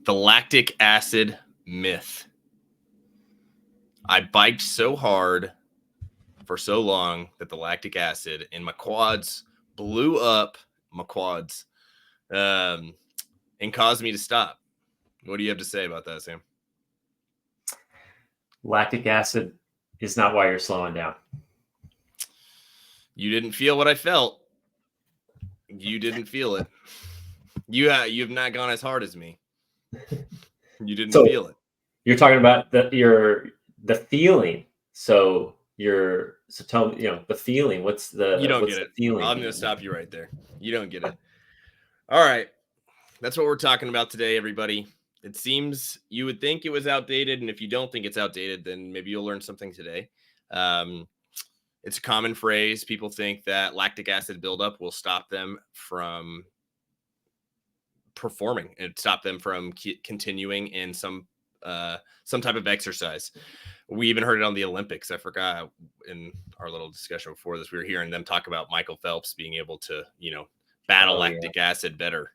The lactic acid myth. I biked so hard for so long that the lactic acid in my quads blew up my quads and caused me to stop. What do you have to say about that, Sam? Lactic acid is not why you're slowing down. You didn't feel what I felt. You didn't feel it. You have not gone as hard as me. You didn't feel it. You're talking about the feeling. So tell me, the feeling. What's You don't what's get the it. feeling? I'm going to stop you right there. You don't get it. All right. That's what we're talking about today, everybody. It seems you would think it was outdated, and if you don't think it's outdated, then maybe you'll learn something today. It's a common phrase. People think that lactic acid buildup will stop them from performing and stop them from continuing in some type of exercise. We even heard it on the Olympics. I forgot in our little discussion before this, we were hearing them talk about Michael Phelps being able to, battle lactic acid better.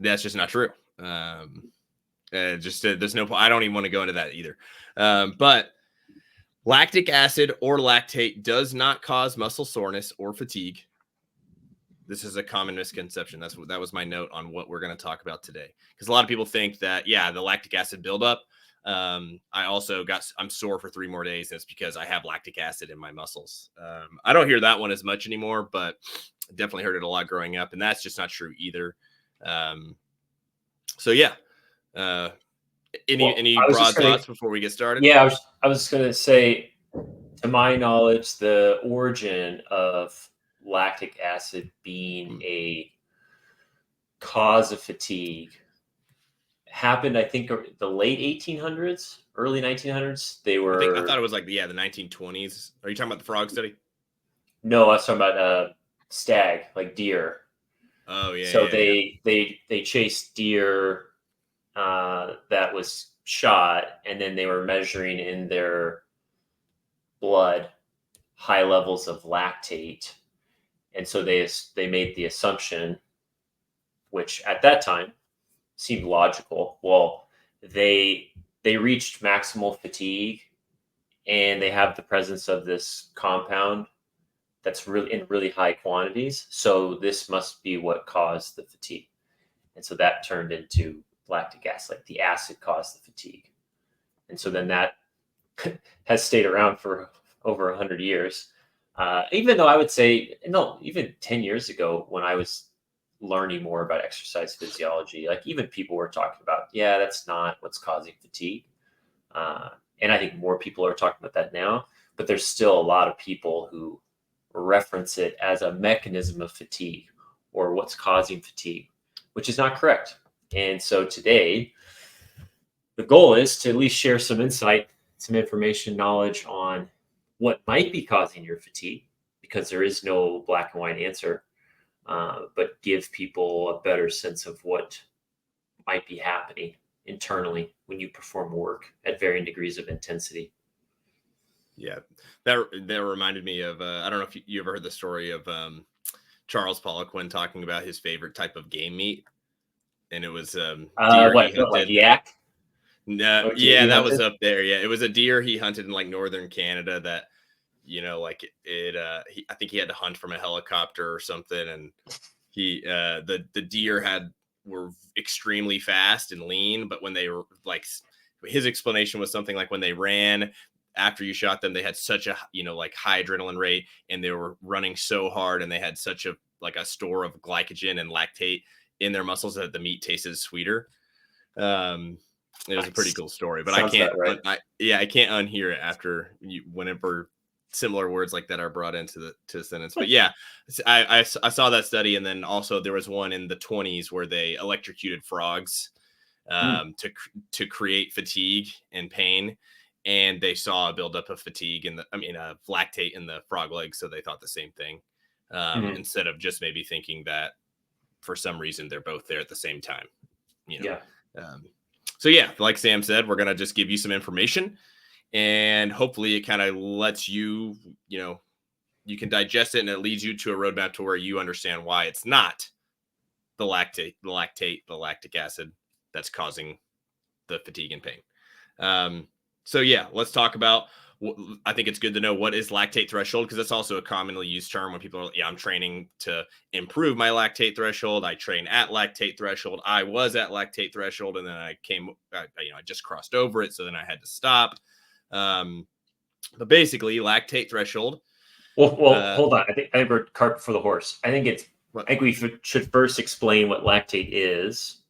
That's just not true. There's no, I don't even want to go into that either. But lactic acid or lactate does not cause muscle soreness or fatigue. This is a common misconception. That was my note on what we're going to talk about today. Because a lot of people think that, the lactic acid buildup. I'm sore for 3 more days. And it's because I have lactic acid in my muscles. I don't hear that one as much anymore, but definitely heard it a lot growing up. And that's just not true either. Any broad thoughts before we get started? Yeah, I was going to say, to my knowledge, the origin of lactic acid being a cause of fatigue happened, I think, the late 1800s, early 1900s. I thought it was like the 1920s. Are you talking about the frog study? No, I was talking about stag, like deer. Oh yeah. So they chased deer that was shot, and then they were measuring in their blood high levels of lactate, and so they made the assumption, which at that time seemed logical. Well, they reached maximal fatigue, and they have the presence of this compound that's really in really high quantities. So this must be what caused the fatigue. And so that turned into lactic acid, like the acid caused the fatigue. And so then that has stayed around for over 100 years. Even though I would say, no, even 10 years ago when I was learning more about exercise physiology, like even people were talking about, that's not what's causing fatigue. And I think more people are talking about that now, but there's still a lot of people who reference it as a mechanism of fatigue or what's causing fatigue, which is not correct. And so today, the goal is to at least share some insight, some information, knowledge on what might be causing your fatigue, because there is no black and white answer, but give people a better sense of what might be happening internally when you perform work at varying degrees of intensity. Yeah, that reminded me of I don't know if you ever heard the story of Charles Poliquin talking about his favorite type of game meat, and it was deer he hunted. Like yak? No, yeah, that was up there. Yeah, it was a deer he hunted in like northern Canada that, I think he had to hunt from a helicopter or something, and the deer were extremely fast and lean, but when they were like, his explanation was something like when they ran after you shot them, they had such a high adrenaline rate, and they were running so hard, and they had such a store of glycogen and lactate in their muscles that the meat tasted sweeter. It was a pretty cool story, but Sounds I can't unhear it after whenever similar words like that are brought into the sentence. But yeah, I saw that study, and then also there was one in the 1920s where they electrocuted frogs to create fatigue and pain, and they saw a buildup of fatigue lactate in the frog legs, so they thought the same thing, instead of just maybe thinking that for some reason they're both there at the same time. So yeah, like Sam said, we're gonna just give you some information, and hopefully it kind of lets you, you can digest it, and it leads you to a roadmap to where you understand why it's not the lactic acid that's causing the fatigue and pain. So yeah, let's talk about, I think it's good to know what is lactate threshold, because that's also a commonly used term when people are, I'm training to improve my lactate threshold. I train at lactate threshold. I was at lactate threshold, and then I just crossed over it. So then I had to stop. But basically lactate threshold. Well, hold on. I think we're cart before the horse. I think we should first explain what lactate is.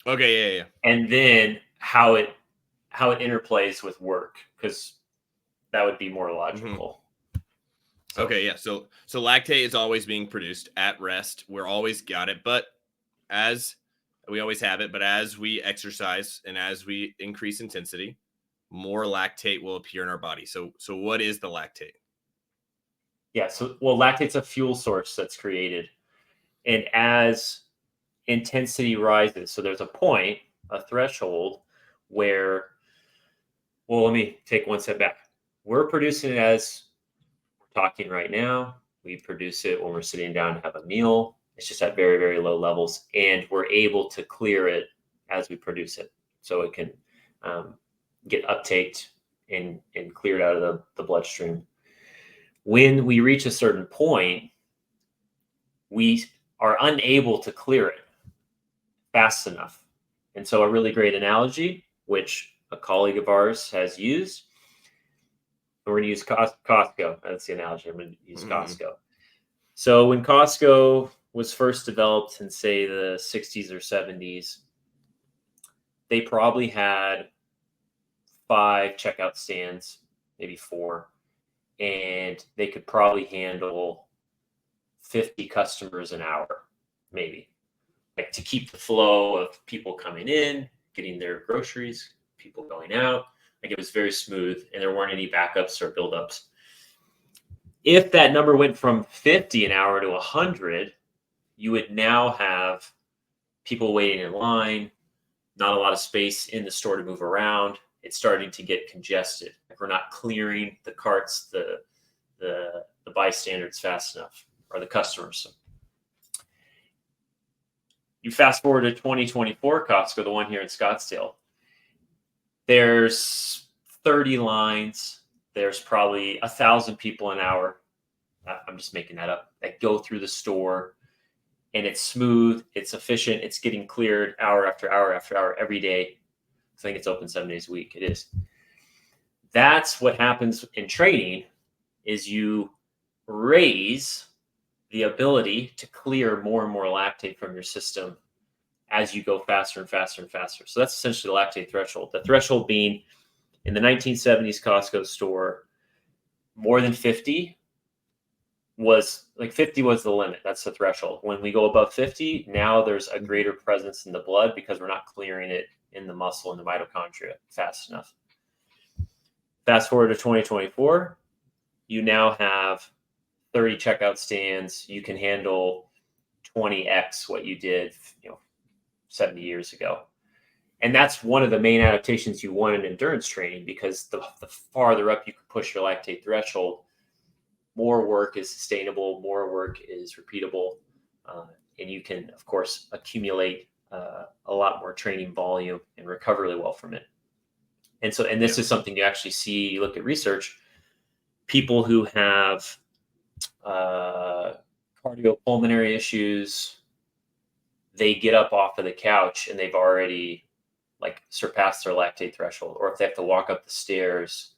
Okay. Yeah. And then how it interplays with work, because that would be more logical. So. Okay, yeah. So lactate is always being produced at rest. We're always got it, but as we always have it, but as we exercise and as we increase intensity, more lactate will appear in our body. So what is the lactate? Yeah. So, lactate's a fuel source that's created, and as intensity rises, so there's a threshold where, let me take one step back. We're producing it as we're talking right now. We produce it when we're sitting down to have a meal. It's just at very, very low levels, and we're able to clear it as we produce it. So it can get uptaked and cleared out of the bloodstream. When we reach a certain point, we are unable to clear it fast enough. And so a really great analogy, which a colleague of ours has used, we're going to use Costco. That's the analogy. I'm going to use Costco. So when Costco was first developed in, say, the 60s or 70s, they probably had 5 checkout stands, maybe 4, and they could probably handle 50 customers an hour, maybe, like to keep the flow of people coming in, getting their groceries, people going out. Like, it was very smooth, and there weren't any backups or buildups. If that number went from 50 an hour to 100, you would now have people waiting in line, not a lot of space in the store to move around. It's starting to get congested. Like, we're not clearing the carts, the bystanders fast enough, or the customers. You fast forward to 2024 Costco, the one here in Scottsdale. There's 30 lines. There's probably 1,000 people an hour. I'm just making that up, that go through the store, and it's smooth, it's efficient, it's getting cleared hour after hour after hour every day. I think it's open 7 days a week. It is. That's what happens in training, is you raise the ability to clear more and more lactate from your system as you go faster and faster and faster. So that's essentially the lactate threshold. The threshold being, in the 1970s Costco store, more than 50 was the limit. That's the threshold. When we go above 50, now there's a greater presence in the blood because we're not clearing it in the muscle and the mitochondria fast enough. Fast forward to 2024, you now have 30 checkout stands. You can handle 20x what you did, 70 years ago. And that's one of the main adaptations you want in endurance training, because the farther up you can push your lactate threshold, more work is sustainable, more work is repeatable, and you can, of course, accumulate a lot more training volume and recover really well from it. And this is something you actually see. You look at research, people who have cardiopulmonary issues, they get up off of the couch and they've already surpassed their lactate threshold. Or if they have to walk up the stairs,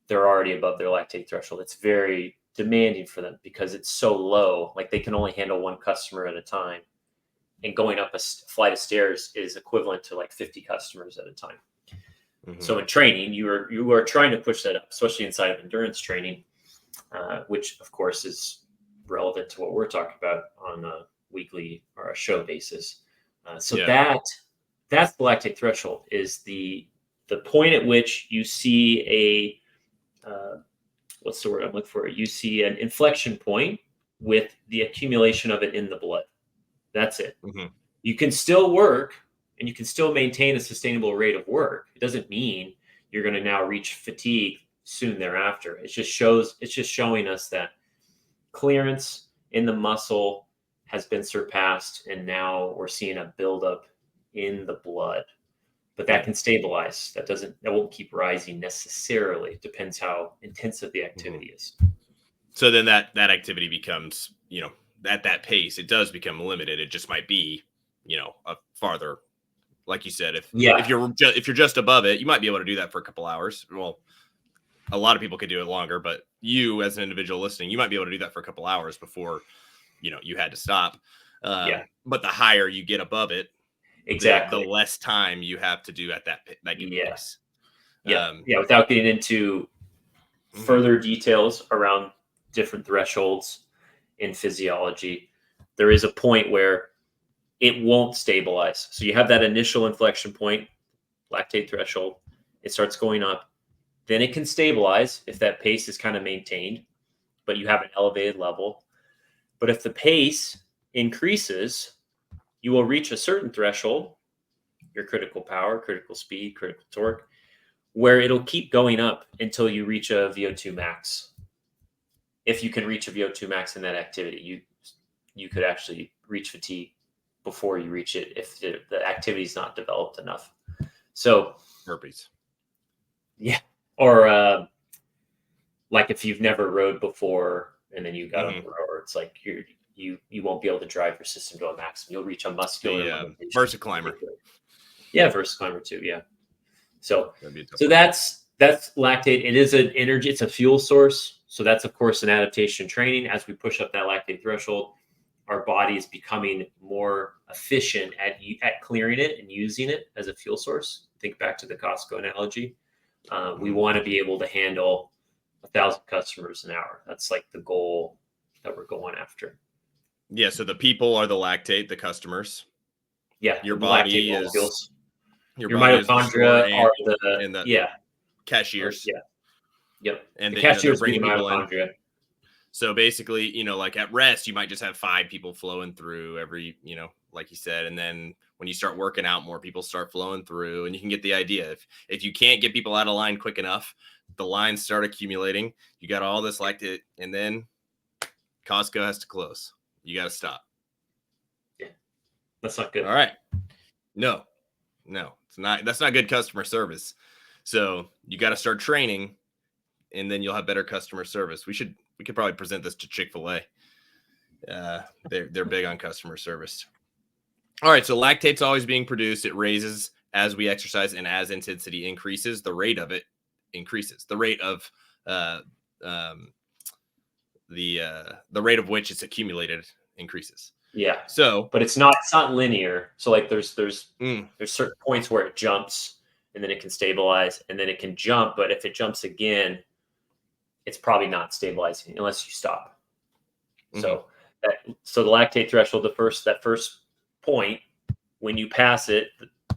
they're already above their lactate threshold. It's very demanding for them because it's so low. Like, they can only handle one customer at a time. And going up a flight of stairs is equivalent to 50 customers at a time. Mm-hmm. So in training, you are trying to push that up, especially inside of endurance training, which of course is relevant to what we're talking about on a weekly or a show basis. That's the lactate threshold, is the point at which you see what's the word I'm looking for? You see an inflection point with the accumulation of it in the blood. That's it. Mm-hmm. You can still work and you can still maintain a sustainable rate of work. It doesn't mean you're going to now reach fatigue soon thereafter. It's just showing us that clearance in the muscle has been surpassed, and now we're seeing a buildup in the blood. But that can stabilize. That won't keep rising necessarily. It depends how intensive the activity is. So then that activity becomes, at that pace, it does become limited. It just might be, a farther, like you said, if you're just above it, you might be able to do that for a couple hours. Well, a lot of people could do it longer, but you as an individual listening, you might be able to do that for a couple hours before, you had to stop. But the higher you get above it, exactly, the less time you have to do at that pace. Without getting into further details around different thresholds in physiology, there is a point where it won't stabilize. So you have that initial inflection point, lactate threshold. It starts going up. Then it can stabilize if that pace is kind of maintained, but you have an elevated level. But if the pace increases, you will reach a certain threshold, your critical power, critical speed, critical torque, where it'll keep going up until you reach a VO2 max. If you can reach a VO2 max in that activity, you could actually reach fatigue before you reach it if the activity is not developed enough. So burpees. Yeah. Or like if you've never rode before and then you got on the rower, it's like you won't be able to drive your system to a maximum. You'll reach a muscular limitation. Versaclimber. Yeah, Versaclimber too. Yeah. So that's lactate. It is an energy. It's a fuel source. So that's of course an adaptation training. As we push up that lactate threshold, our body is becoming more efficient at clearing it and using it as a fuel source. Think back to the Costco analogy. We want to be able to handle 1,000 customers an hour. That's like the goal that we're going after. Yeah. So the people are the lactate, the customers. Yeah. Your body is your mitochondria are the cashiers. Yep. And the cashiers bringing people mitochondria. So basically, like at rest, you might just have 5 people flowing through every, like you said, and then when you start working out, more people start flowing through, and you can get the idea. If you can't get people out of line quick enough, the lines start accumulating. You got all this lactate, and then Costco has to close. You got to stop. Yeah, that's not good. All right. No, it's not. That's not good customer service. So you got to start training, and then you'll have better customer service. We could probably present this to Chick-fil-A. They're big on customer service. All right, so lactate's always being produced. It raises as we exercise, and as intensity increases, the rate of it increases. The rate of the rate of which it's accumulated increases. Yeah. So, but it's not linear. So like there's certain points where it jumps, and then it can stabilize, and then it can jump. But if it jumps again, it's probably not stabilizing unless you stop. So the lactate threshold, that first point, when you pass it,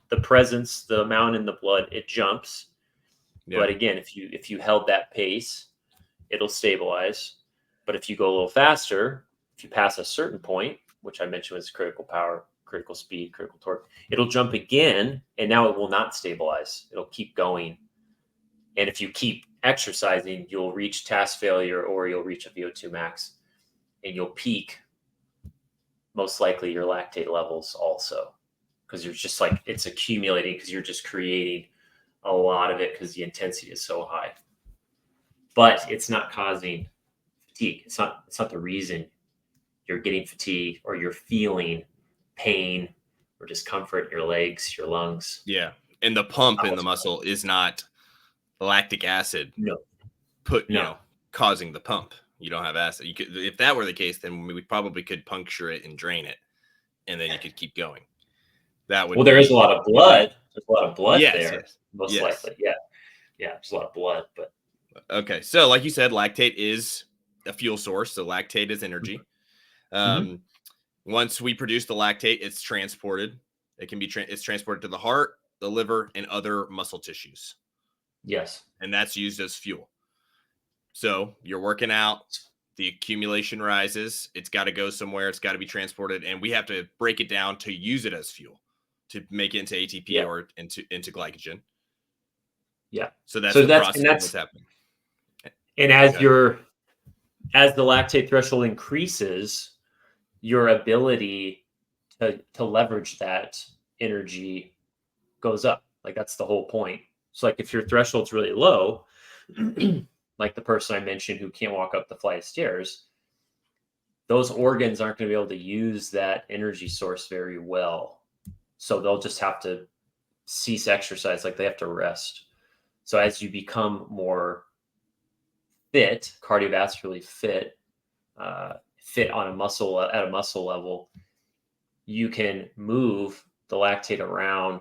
the amount in the blood, it jumps. Yeah. But again, if you held that pace, it'll stabilize. But if you go a little faster, if you pass a certain point, which I mentioned was critical power, critical speed, critical torque, it'll jump again, and now it will not stabilize. It'll keep going. And if you keep exercising, you'll reach task failure, or you'll reach a VO2 max, and you'll peak most likely your lactate levels also, because you're just like, it's accumulating because you're just creating a lot of it because the intensity is so high. But it's not causing fatigue. It's not the reason you're getting fatigue or you're feeling pain or discomfort in your legs, your lungs. Yeah. And the pump in the muscle is not lactic acid. No. Causing the pump. You don't have acid. You could, if that were the case, then we probably could puncture it and drain it, and then you could keep going. That would. Well, there is a lot of blood. There's a lot of blood there. Yes. Most likely. Yeah. There's a lot of blood, but. Okay. So like you said, lactate is a fuel source. So lactate is energy. Once we produce the lactate, it's transported. It can be, it's transported to the heart, the liver, and other muscle tissues. Yes. And that's used as fuel. So you're working out, the accumulation rises. It's got to go somewhere. It's got to be transported. And we have to break it down to use it as fuel, to make it into ATP or into glycogen. Yeah. So that's the process of what's happening. And as the lactate threshold increases, your ability to leverage that energy goes up. Like that's the whole point. So like if your threshold's really low, like the person I mentioned who can't walk up the flight of stairs, those organs aren't going to be able to use that energy source very well. So they'll just have to cease exercise, like they have to rest. So as you become more fit, cardiovascularly fit, fit on a muscle at a muscle level, you can move the lactate around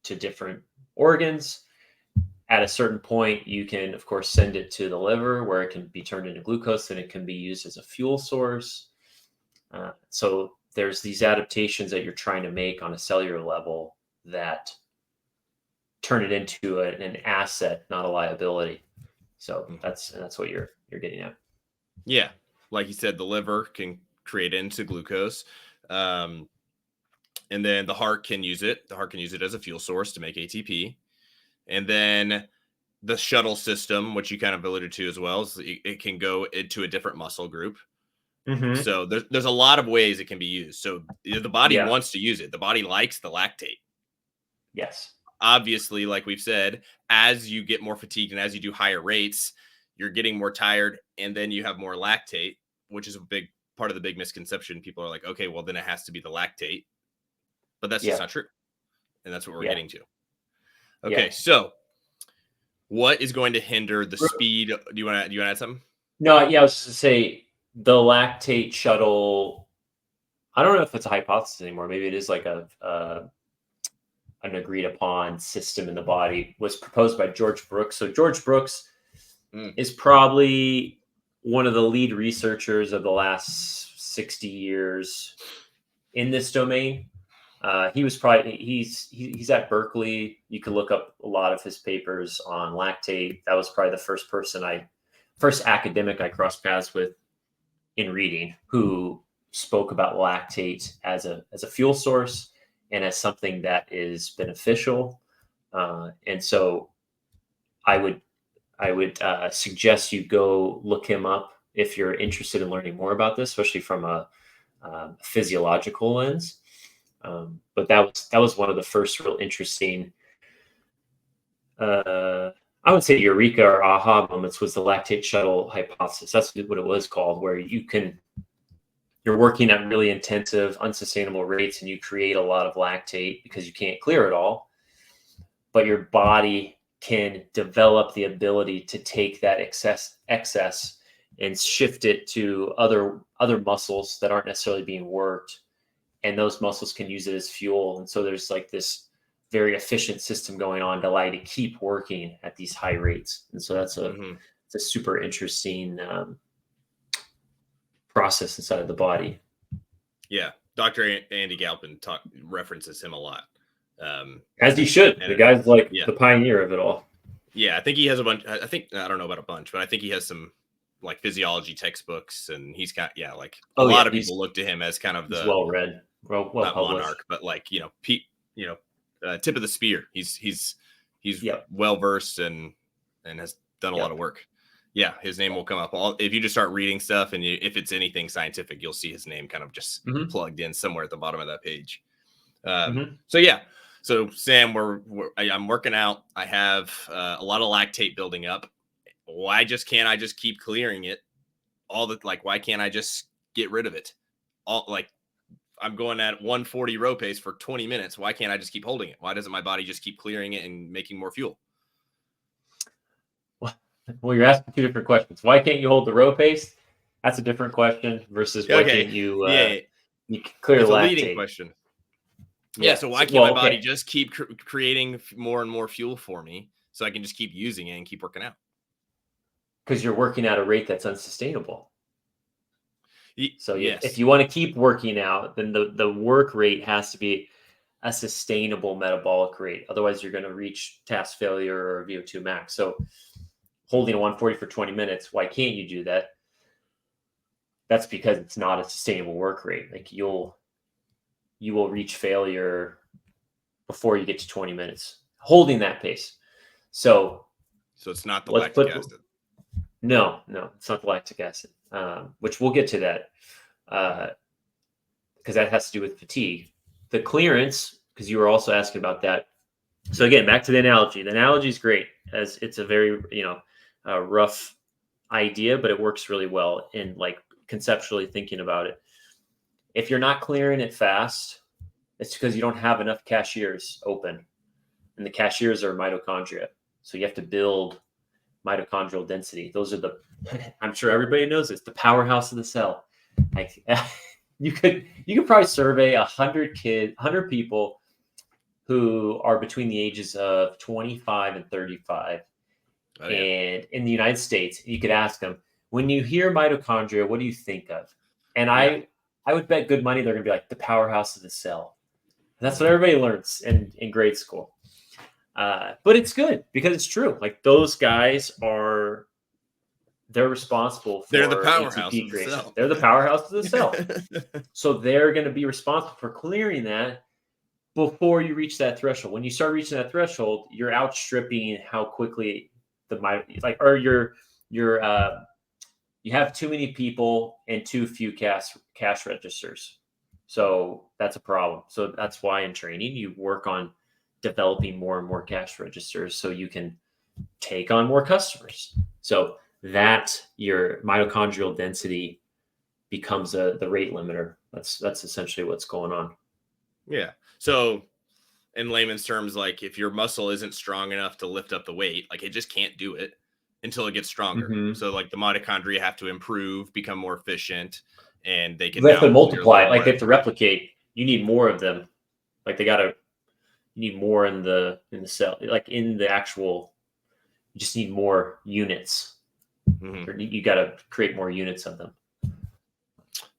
to different organs. At a certain point, you can, of course, send it to the liver where it can be turned into glucose and it can be used as a fuel source. So there's these adaptations that you're trying to make on a cellular level that turn it into an asset, not a liability. So that's what you're getting at. Yeah, like you said, the liver can create it into glucose, and then the heart can use it. The heart can use it as a fuel source to make ATP. And then the shuttle system, which you kind of alluded to as well, is it can go into a different muscle group. Mm-hmm. So there's a lot of ways it can be used. So the body Yeah. wants to use it. The body likes the lactate. Yes. Obviously, like we've said, as you get more fatigued and as you do higher rates, you're getting more tired, and then you have more lactate, which is a big part of the big misconception. People are like, okay, well, then it has to be the lactate. But that's just not true. And that's what we're getting to. Okay, so what is going to hinder the speed? Do you want to add something? No, yeah, I was just to say the lactate shuttle. I don't know if it's a hypothesis anymore. Maybe it is like an agreed upon system in the body. Was proposed by George Brooks. So George Brooks is probably one of the lead researchers of the last 60 years in this domain. He was probably he's at Berkeley. You can look up a lot of his papers on lactate. That was probably the first academic I crossed paths with in reading who spoke about lactate as a fuel source and as something that is beneficial. And so I would suggest you go look him up if you're interested in learning more about this, especially from a physiological lens. But that was one of the first real interesting, I would say eureka or aha moments was the lactate shuttle hypothesis. That's what it was called, where you're working at really intensive, unsustainable rates and you create a lot of lactate because you can't clear it all, but your body can develop the ability to take that excess and shift it to other muscles that aren't necessarily being worked. And those muscles can use it as fuel. And so there's like this very efficient system going on to allow you to keep working at these high rates. And so that's it's a super interesting process inside of the body. Yeah. Dr. Andy Galpin references him a lot. As he should. The guy's like the pioneer of it all. Yeah. I think he has a bunch. I don't know about a bunch, but I think he has some like physiology textbooks, and he's got a lot of people look to him as kind of the well read, well not published, monarch, but tip of the spear. He's well versed and has done a lot of work. Yeah, his name will come up. If you just start reading stuff, and if it's anything scientific, you'll see his name kind of just plugged in somewhere at the bottom of that page. So Sam, I'm working out. I have a lot of lactate building up. Why can't I just keep clearing it? Why can't I just get rid of it? I'm going at 140 row pace for 20 minutes. Why can't I just keep holding it? Why doesn't my body just keep clearing it and making more fuel? Well, you're asking two different questions. Why can't you hold the row pace? That's a different question versus why can't you clear the lactate? A leading question. Yeah. So why can't my body just keep creating more and more fuel for me so I can just keep using it and keep working out? Because you're working at a rate that's unsustainable. So if you want to keep working out, then the work rate has to be a sustainable metabolic rate. Otherwise, you're going to reach task failure or VO2 max. So holding a 140 for 20 minutes, why can't you do that? That's because it's not a sustainable work rate. Like you will reach failure before you get to 20 minutes holding that pace. So it's not the lactic acid. No, it's not the lactic acid, which we'll get to that. because that has to do with fatigue. The clearance, because you were also asking about that. So again, back to the analogy. The analogy is great, as it's a very rough idea, but it works really well in like conceptually thinking about it. If you're not clearing it fast, it's because you don't have enough cashiers open, and the cashiers are mitochondria. So you have to build mitochondrial density. Those are the, I'm sure everybody knows this, the powerhouse of the cell. Like you could probably survey 100 people who are between the ages of 25 and 35. Oh, yeah. And in the United States, you could ask them, when you hear mitochondria, what do you think of? And I would bet good money they're going to be like the powerhouse of the cell. And that's what everybody learns in grade school. But it's good because it's true. Like those guys they're responsible for they're the powerhouse ATP of the creation. cell. They're the powerhouse of the cell. So they're going to be responsible for clearing that before you reach that threshold. When you start reaching that threshold, you're outstripping how quickly you have too many people and too few cash registers. So that's a problem. So that's why in training you work on developing more and more cash registers so you can take on more customers. So that your mitochondrial density becomes the rate limiter. That's essentially what's going on. Yeah. So in layman's terms, like if your muscle isn't strong enough to lift up the weight, like it just can't do it until it gets stronger. Mm-hmm. So like the mitochondria have to improve, become more efficient, and they can multiply. Like they have to replicate. You need more of them. Like you need more in the cell, like in the actual, you just need more units. Mm-hmm. You got to create more units of them.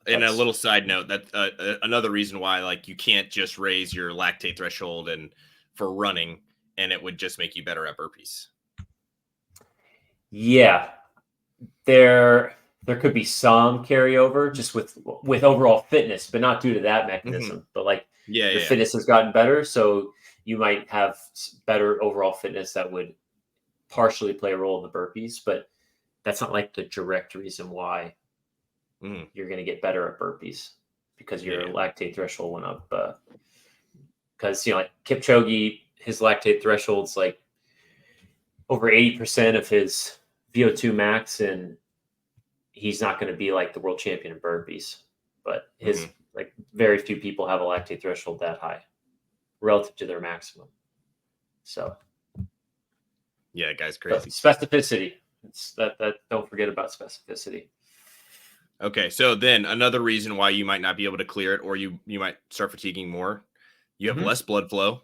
And a little side note, that another reason why like you can't just raise your lactate threshold and for running, and it would just make you better at burpees. Yeah, there could be some carryover just with overall fitness, but not due to that mechanism. Mm-hmm. But like your fitness has gotten better, so you might have better overall fitness that would partially play a role in the burpees, but that's not like the direct reason why you're going to get better at burpees because your lactate threshold went up. Because like Kipchoge, his lactate threshold's like over 80% of his VO2 max, and he's not going to be like the world champion in burpees. But his like very few people have a lactate threshold that high relative to their maximum. So yeah, guy's crazy. Specificity. It's that don't forget about specificity. Okay, so then another reason why you might not be able to clear it, or you might start fatiguing more, you have less blood flow.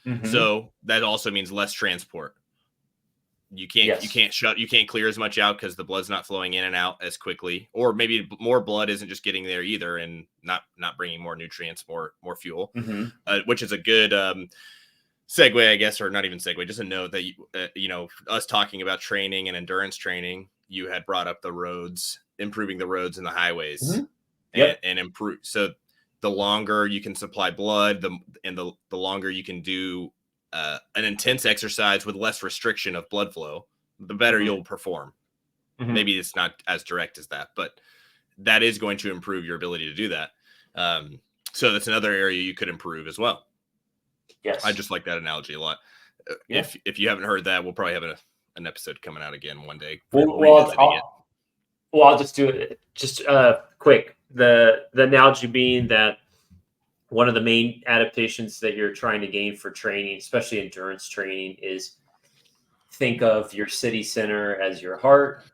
Mm-hmm. So that also means less transport. You can't clear as much out because the blood's not flowing in and out as quickly, or maybe more blood isn't just getting there either, and not bringing more nutrients, more fuel, which is a good segue, I guess, or not even segue, just a note that us talking about training and endurance training, you had brought up the roads, improving the roads and the highways, and improve. So the longer you can supply blood, the longer you can do an intense exercise with less restriction of blood flow, the better you'll perform. Maybe it's not as direct as that, but that is going to improve your ability to do that. So that's another area you could improve as well. Yes. I just like that analogy a lot. Yeah. If you haven't heard that, we'll probably have an episode coming out again one day. I'll just do it just quick. The analogy being that one of the main adaptations that you're trying to gain for training, especially endurance training, is think of your city center as your heart,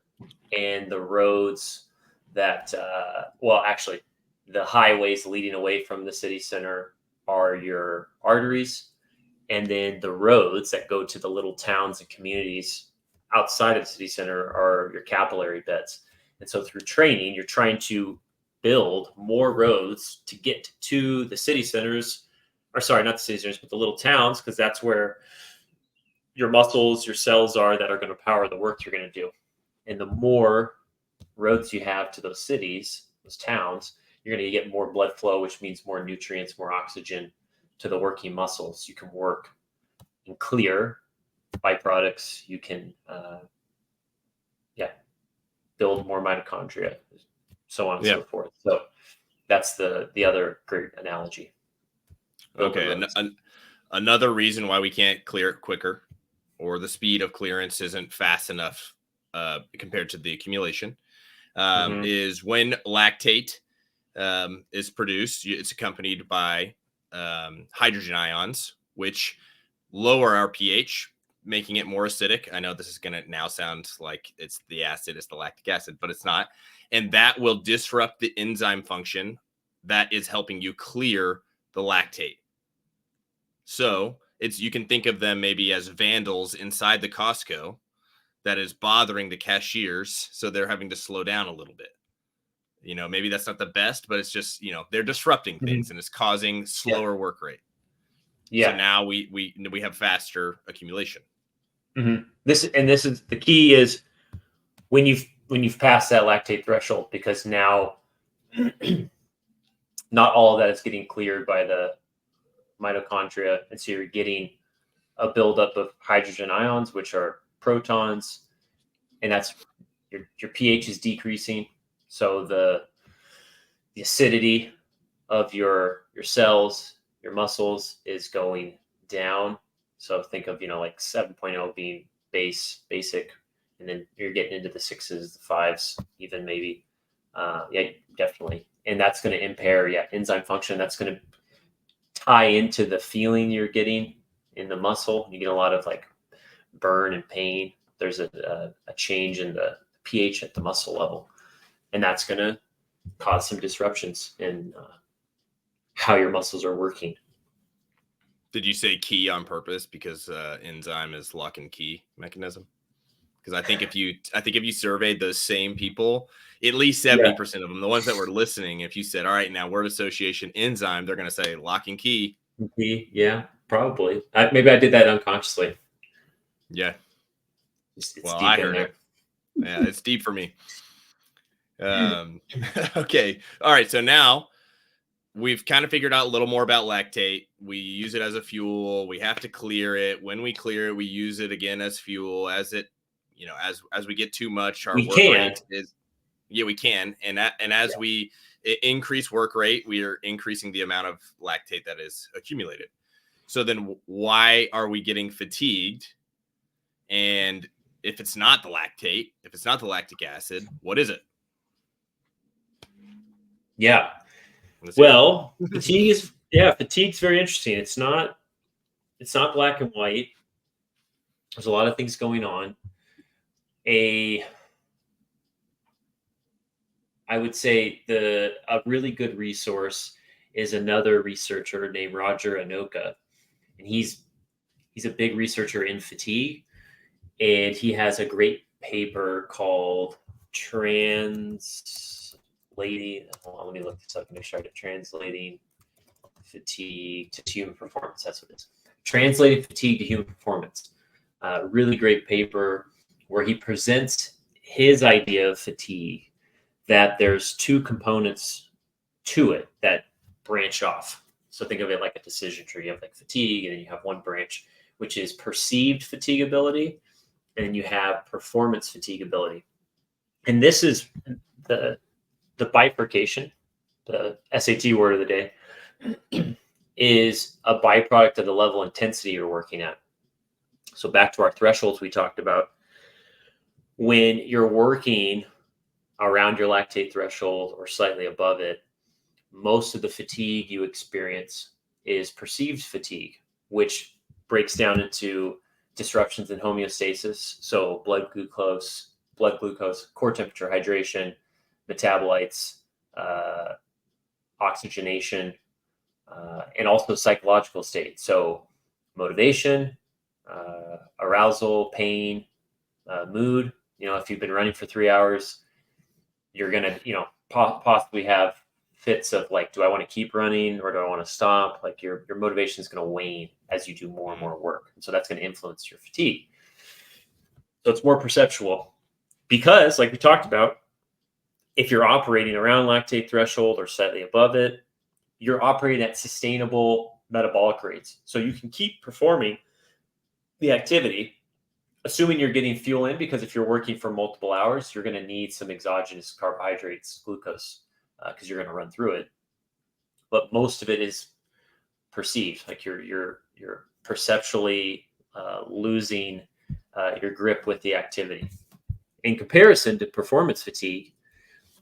and the roads that, actually, the highways leading away from the city center are your arteries, and then the roads that go to the little towns and communities outside of the city center are your capillary beds. And so through training, you're trying to build more roads to get to the city centers, or sorry, not the city centers, but the little towns, because that's where your muscles, your cells are that are going to power the work you're going to do. And the more roads you have to those cities, those towns, you're going to get more blood flow, which means more nutrients, more oxygen to the working muscles. You can work and clear byproducts. You can, build more mitochondria, so on and so forth. So That's the other great analogy. Okay. Another reason why we can't clear it quicker, or the speed of clearance isn't fast enough compared to the accumulation, is when lactate is produced. It's accompanied by hydrogen ions, which lower our pH, making it more acidic. I know this is going to now sound like it's the acid, it's the lactic acid, but it's not. And that will disrupt the enzyme function that is helping you clear the lactate. So you can think of them maybe as vandals inside the Costco that is bothering the cashiers. So they're having to slow down a little bit. Maybe that's not the best, but it's just, they're disrupting things and it's causing slower work rate. Yeah. So now we have faster accumulation. This is the key, is when you've passed that lactate threshold, because now not all of that is getting cleared by the mitochondria, and so you're getting a buildup of hydrogen ions, which are protons, and that's your pH is decreasing, so the acidity of your cells, your muscles, is going down. So think of like 7.0 being basic, and then you're getting into the 6s, the 5s, even maybe. Yeah, definitely, and that's going to impair enzyme function. That's going to tie into the feeling you're getting in the muscle. You get a lot of like burn and pain. There's a change in the pH at the muscle level, and that's going to cause some disruptions in how your muscles are working. Did you say key on purpose because enzyme is lock and key mechanism? Because I think if you surveyed those same people, at least 70% of them, the ones that were listening, if you said, all right, now word association enzyme, they're going to say lock and key. Yeah, probably. Maybe I did that unconsciously. Yeah. It's well, deep I in heard there. it. Yeah, it's deep for me. Okay. All right. So now we've kind of figured out a little more about lactate. We use it as a fuel. We have to clear it. When we clear it, we use it again as fuel. As we get too much, our work rate is, we can. And as we increase work rate, we are increasing the amount of lactate that is accumulated. So then why are we getting fatigued? And if it's not the lactate, if it's not the lactic acid, what is it? Yeah. Well, fatigue's very interesting. It's not black and white. There's a lot of things going on. I would say a really good resource is another researcher named Roger Anoka, and he's a big researcher in fatigue, and he has a great paper called Translating. Hold on, let me look this up and make sure I get Translating Fatigue to Human Performance. That's what it is. Translating Fatigue to Human Performance. Really great paper where he presents his idea of fatigue, that there's two components to it that branch off. So think of it like a decision tree. You have like fatigue, and then you have one branch, which is perceived fatigability, and then you have performance fatigability. And this is the bifurcation, the SAT word of the day, is a byproduct of the level of intensity you're working at. So back to our thresholds we talked about. When you're working around your lactate threshold or slightly above it, most of the fatigue you experience is perceived fatigue, which breaks down into disruptions in homeostasis. So blood glucose, core temperature, hydration, metabolites, oxygenation, and also psychological state. So motivation, arousal, pain, mood. If you've been running for 3 hours, you're going to, possibly have fits of like, do I want to keep running or do I want to stop? Like your motivation is going to wane as you do more and more work. And so that's going to influence your fatigue. So it's more perceptual because, like we talked about, if you're operating around lactate threshold or slightly above it, you're operating at sustainable metabolic rates. So you can keep performing the activity, assuming you're getting fuel in, because if you're working for multiple hours, you're going to need some exogenous carbohydrates, glucose, because you're going to run through it. but most of it is perceived. Like you're perceptually losing your grip with the activity. In comparison to performance fatigue,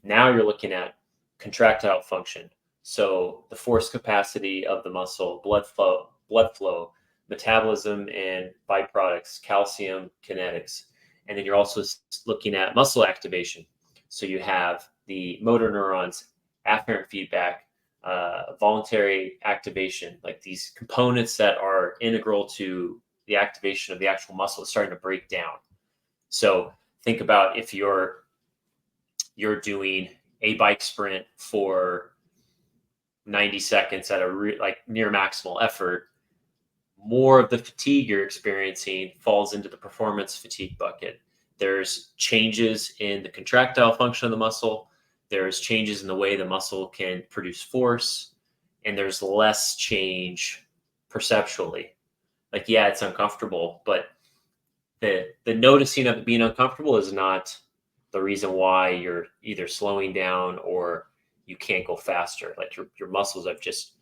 now you're looking at contractile function. So the force capacity of the muscle, blood flow, metabolism and byproducts, calcium, kinetics. And then you're also looking at muscle activation. So you have the motor neurons, afferent feedback, voluntary activation, like these components that are integral to the activation of the actual muscle is starting to break down. So think about if you're doing a bike sprint for 90 seconds at a like near maximal effort, more of the fatigue you're experiencing falls into the performance fatigue bucket. There's changes in the contractile function of the muscle. There's changes in the way the muscle can produce force, and there's less change perceptually. Like, yeah, it's uncomfortable, but the noticing of it being uncomfortable is not the reason why you're either slowing down or you can't go faster. Like your muscles have just,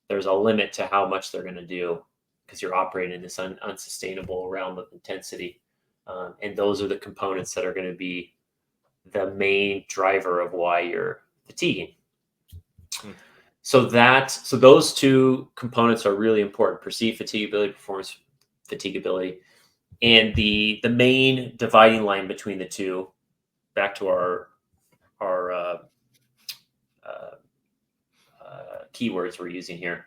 there's a limit to how much they're going to do because you're operating in this unsustainable realm of intensity. And those are the components that are going to be the main driver of why you're fatiguing. So those two components are really important: perceived fatigability, performance fatigability. And the main dividing line between the two, back to our keywords we're using here,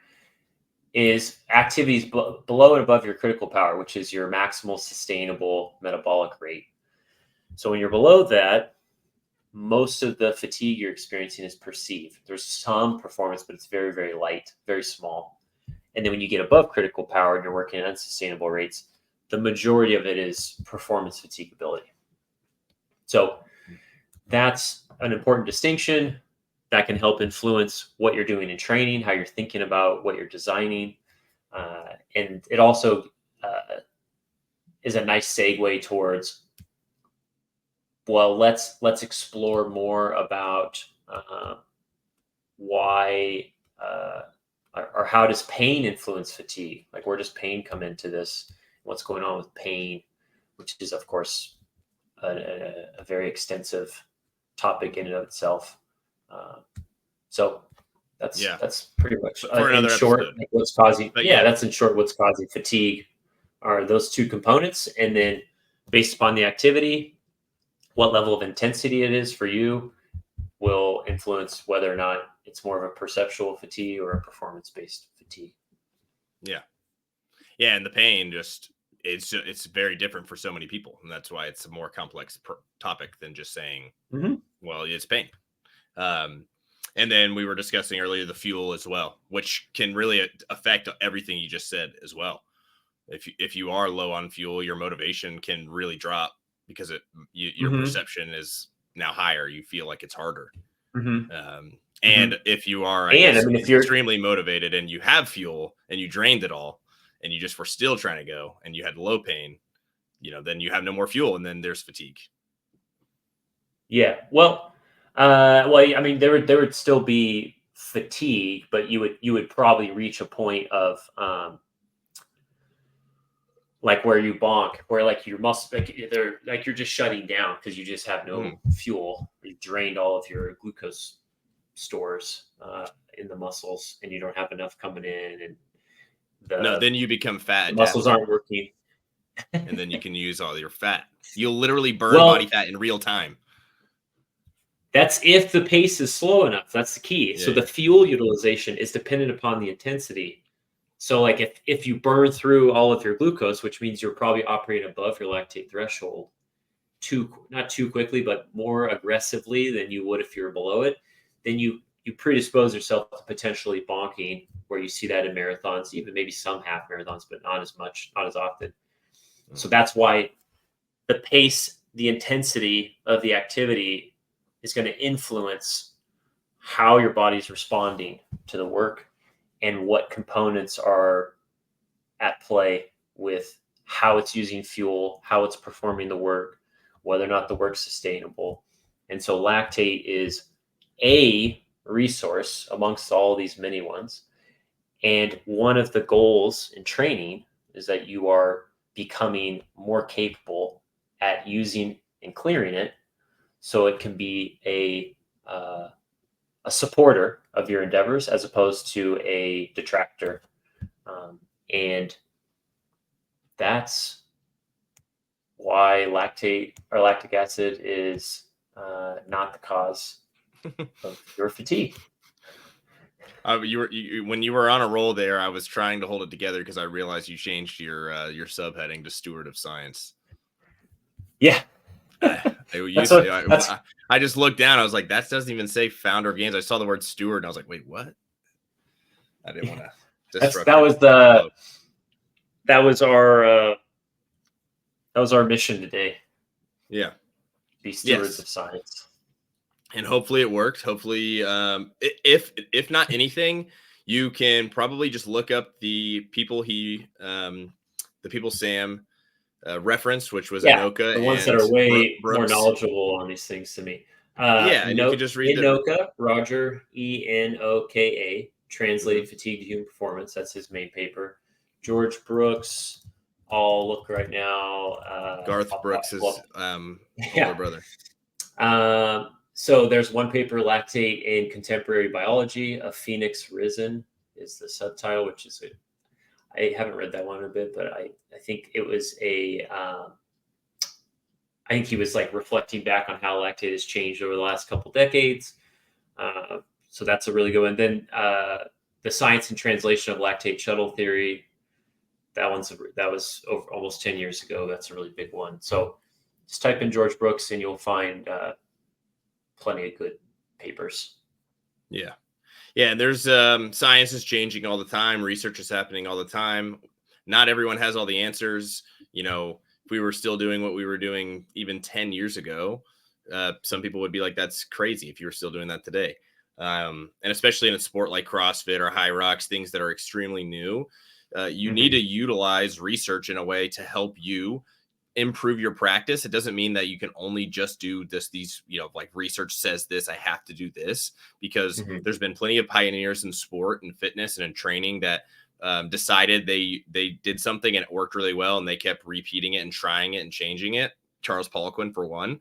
is activities below and above your critical power, which is your maximal sustainable metabolic rate. So when you're below that, most of the fatigue you're experiencing is perceived. There's some performance, but it's very, very light, very small. And then when you get above critical power and you're working at unsustainable rates, the majority of it is performance fatigability. So that's an important distinction that can help influence what you're doing in training, how you're thinking about what you're designing. And it also is a nice segue towards, well, let's explore more about why or how does pain influence fatigue? Like, where does pain come into this? What's going on with pain, which is, of course, a very extensive topic in and of itself. So that's pretty much in short like what's causing. That's in short what's causing fatigue are those two components, and then based upon the activity, what level of intensity it is for you will influence whether or not it's more of a perceptual fatigue or a performance-based fatigue. Yeah, and the pain it's very different for so many people, and that's why it's a more complex topic than just saying, well, it's pain. And then we were discussing earlier the fuel as well, which can really affect everything you just said as well. If you are low on fuel, your motivation can really drop because your perception is now higher. You feel like it's harder. And if you are, if you're extremely motivated and you have fuel and you drained it all and you just were still trying to go and you had low pain, then you have no more fuel and then there's fatigue. Yeah. Well, I mean, there would still be fatigue, but you would probably reach a point of like where you bonk, where like your muscle, like you're just shutting down because you just have no fuel. You've drained all of your glucose stores in the muscles, and you don't have enough coming in, and then you become fat. The muscles aren't working, and then you can use all your fat. You'll literally burn body fat in real time. That's if the pace is slow enough. That's the key. So the fuel utilization is dependent upon the intensity. So like if you burn through all of your glucose, which means you're probably operating above your lactate threshold not too quickly, but more aggressively than you would if you're below it, then you predispose yourself to potentially bonking, where you see that in marathons, even maybe some half marathons, but not as much, not as often. So that's why the pace, the intensity of the activity is going to influence how your body's responding to the work and what components are at play with how it's using fuel, how it's performing the work, whether or not the work's sustainable. And so lactate is a resource amongst all these many ones. And one of the goals in training is that you are becoming more capable at using and clearing it, so it can be a supporter of your endeavors as opposed to a detractor. And that's why lactic acid is not the cause of your fatigue. When you were on a roll there, I was trying to hold it together because I realized you changed your subheading to Steward of Science. Yeah. I just looked down. I was like, that doesn't even say founder of games. I saw the word steward and I was like, wait, what? I didn't want to disrupt. That was our mission today. Yeah. Be stewards of science. And hopefully it worked. Hopefully, if not anything, you can probably just look up the people Sam referenced, which was Anoka, the ones that are way more knowledgeable on these things to me. And you can just read Enoka, Roger Enoka, Translating Fatigue to Human Performance. That's his main paper. George Brooks, I'll look right now. Garth Brooks' older brother. So there's one paper, Lactate in Contemporary Biology, A Phoenix Risen is the subtitle, which is I haven't read that one a bit, but I think it was I think he was like reflecting back on how lactate has changed over the last couple decades. So that's a really good one. Then the Science and Translation of Lactate Shuttle Theory. That was over almost 10 years ago. That's a really big one. So just type in George Brooks and you'll find plenty of good papers. Yeah. Yeah. And there's science is changing all the time. Research is happening all the time. Not everyone has all the answers. If we were still doing what we were doing even 10 years ago, some people would be like, that's crazy if you were still doing that today. And especially in a sport like CrossFit or High Rocks, things that are extremely new, you need to utilize research in a way to help you improve your practice. It doesn't mean that you can only just do these, like research says this, I have to do this, because there's been plenty of pioneers in sport and fitness and in training that decided they did something and it worked really well and they kept repeating it and trying it and changing it. Charles Poliquin for one.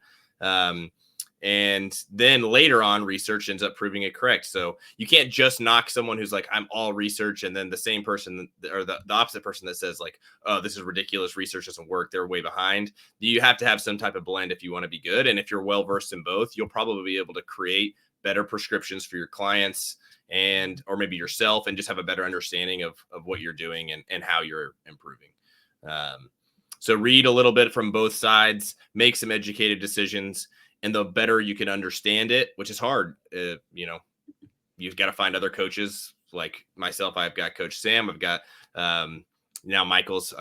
And then later on, research ends up proving it correct. So you can't just knock someone who's like, I'm all research, and then the same person or the opposite person that says like, oh, this is ridiculous, research doesn't work, they're way behind. You have to have some type of blend if you want to be good. And if you're well-versed in both, you'll probably be able to create better prescriptions for your clients or maybe yourself, and just have a better understanding of what you're doing and how you're improving. So read a little bit from both sides, make some educated decisions. And the better you can understand it, which is hard, you've got to find other coaches like myself. I've got Coach Sam. I've got now Michael's.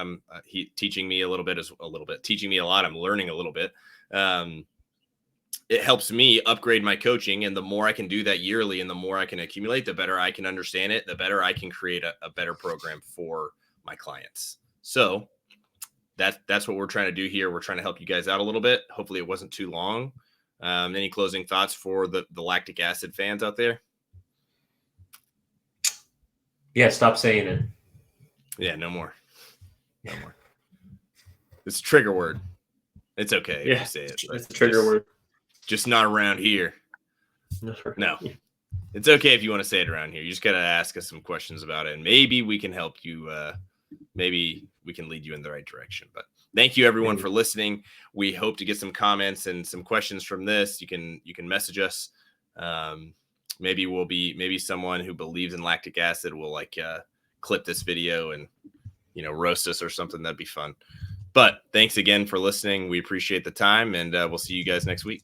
He teaching me teaching me a lot. I'm learning a little bit. It helps me upgrade my coaching, and the more I can do that yearly, and the more I can accumulate, the better I can understand it. The better I can create a better program for my clients. So that's what we're trying to do here. We're trying to help you guys out a little bit. Hopefully, it wasn't too long. Any closing thoughts for the lactic acid fans out there? Yeah, stop saying it. Yeah, no more. It's a trigger word. It's okay if you say it. It's a trigger word. Just not around here. No. It's okay if you want to say it around here. You just got to ask us some questions about it, and maybe we can help you. Maybe we can lead you in the right direction. But thank you everyone for listening. We hope to get some comments and some questions from this. You can message us. Maybe someone who believes in lactic acid will clip this video and roast us or something. That'd be fun. But thanks again for listening. We appreciate the time, and we'll see you guys next week.